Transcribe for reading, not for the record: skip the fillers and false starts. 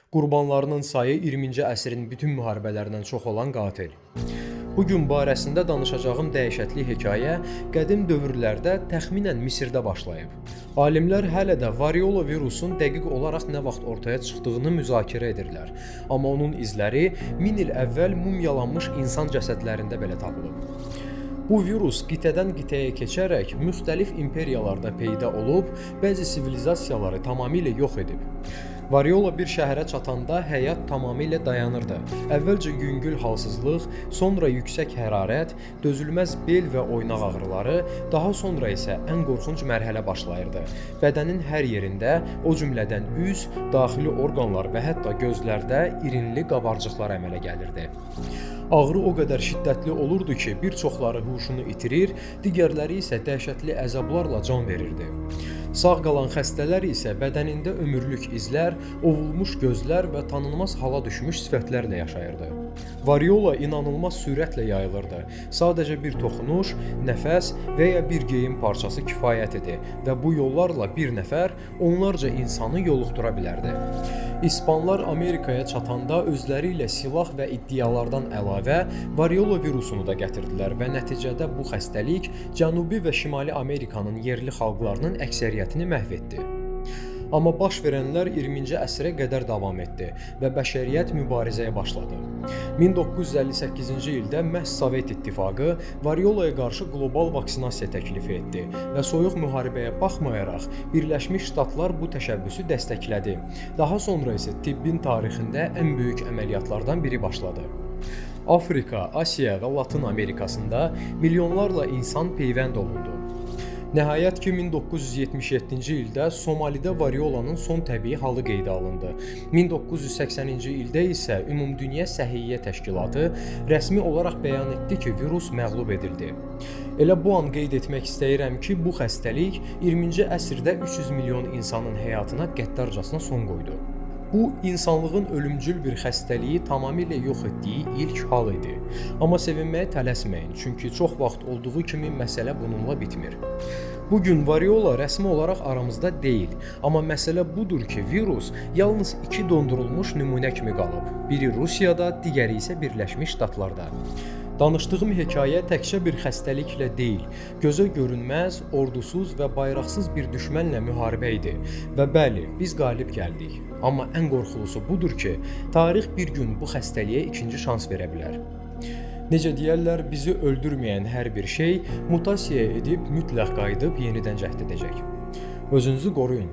Qurbanlarının sayı 20-ci əsrin bütün müharibələrindən çox olan qatil. Bu gün barəsində danışacağım dəhşətli hekayə qədim dövrlərdə təxminən Misirdə başlayıb. Alimlər hələ də variola virusun dəqiq olaraq nə vaxt ortaya çıxdığını müzakirə edirlər. Amma onun izləri 1000 il əvvəl mumyalanmış insan cəsədlərində belə tapılıb. Bu virus qitədən qitəyə keçərək müxtəlif imperiyalarda peyda olub, bəzi sivilizasiyaları tamamilə yox edib. Variola bir şəhərə çatanda həyat tamamilə dayanırdı. Əvvəlcə yüngül halsızlıq, sonra yüksək hərarət, dözülməz bel və oynaq ağrıları, daha sonra isə ən qorxunc mərhələ başlayırdı. Bədənin hər yerində, o cümlədən üz, daxili orqanlar və hətta gözlərdə irinli qabarcıqlar əmələ gəlirdi. Ağrı o qədər şiddətli olurdu ki, bir çoxları huşunu itirir, digərləri isə dəhşətli əzablarla can verirdi. Sağ qalan xəstələr isə bədənində ömürlük izlər, ovulmuş gözlər və tanınmaz hala düşmüş sifətlərlə yaşayırdı. Variola inanılmaz sürətlə yayılırdı. Sadəcə bir toxunuş, nəfəs və ya bir geyim parçası kifayət idi və bu yollarla bir nəfər onlarca insanı yoluxdura bilərdi. İspanlar Amerikaya çatanda özləri ilə silah və iddialardan əlavə variola virusunu da gətirdilər və nəticədə bu xəstəlik Cənubi və Şimali Amerikanın yerli xalqlarının əksəriyyətini məhv etdi. Amma baş verənlər 20-ci əsrə qədər davam etdi və bəşəriyyət mübarizəyə başladı. 1958-ci ildə məhz Sovet İttifaqı variolaya qarşı qlobal vaksinasiya təklif etdi və soyuq müharibəyə baxmayaraq Birləşmiş Ştatlar bu təşəbbüsü dəstəklədi. Daha sonra isə tibbin tarixində ən böyük əməliyyatlardan biri başladı. Afrika, Asiya və Latın Amerikasında milyonlarla insan peyvənd olundu. Nəhayət ki, 1977-ci ildə Somalidə variolanın son təbii halı qeydə alındı. 1980-ci ildə isə Ümumdünya Səhiyyə Təşkilatı rəsmi olaraq bəyan etdi ki, virus məğlub edildi. Elə bu an qeyd etmək istəyirəm ki, bu xəstəlik 20-ci əsrdə 300 milyon insanın həyatına qəddarcasına son qoydu. Bu, insanlığın ölümcül bir xəstəliyi tamamilə yox etdiyi ilk hal idi. Amma sevinməyə tələsməyin, çünki çox vaxt olduğu kimi məsələ bununla bitmir. Bugün variola rəsmi olaraq aramızda deyil, amma məsələ budur ki, virus yalnız 2 dondurulmuş nümunə kimi qalıb. Biri Rusiyada, digəri isə Birləşmiş Ştatlarda. Danışdığım hekayə təkcə bir xəstəliklə deyil, gözə görünməz, ordusuz və bayraqsız bir düşmənlə müharibə idi. Və bəli, biz qalib gəldik. Amma ən qorxulusu budur ki, tarix bir gün bu xəstəliyə ikinci şans verə bilər. Necə deyərlər, bizi öldürməyən hər bir şey mutasiya edib mütləq qayıdıb yenidən cəhd edəcək. Özünüzü qoruyun.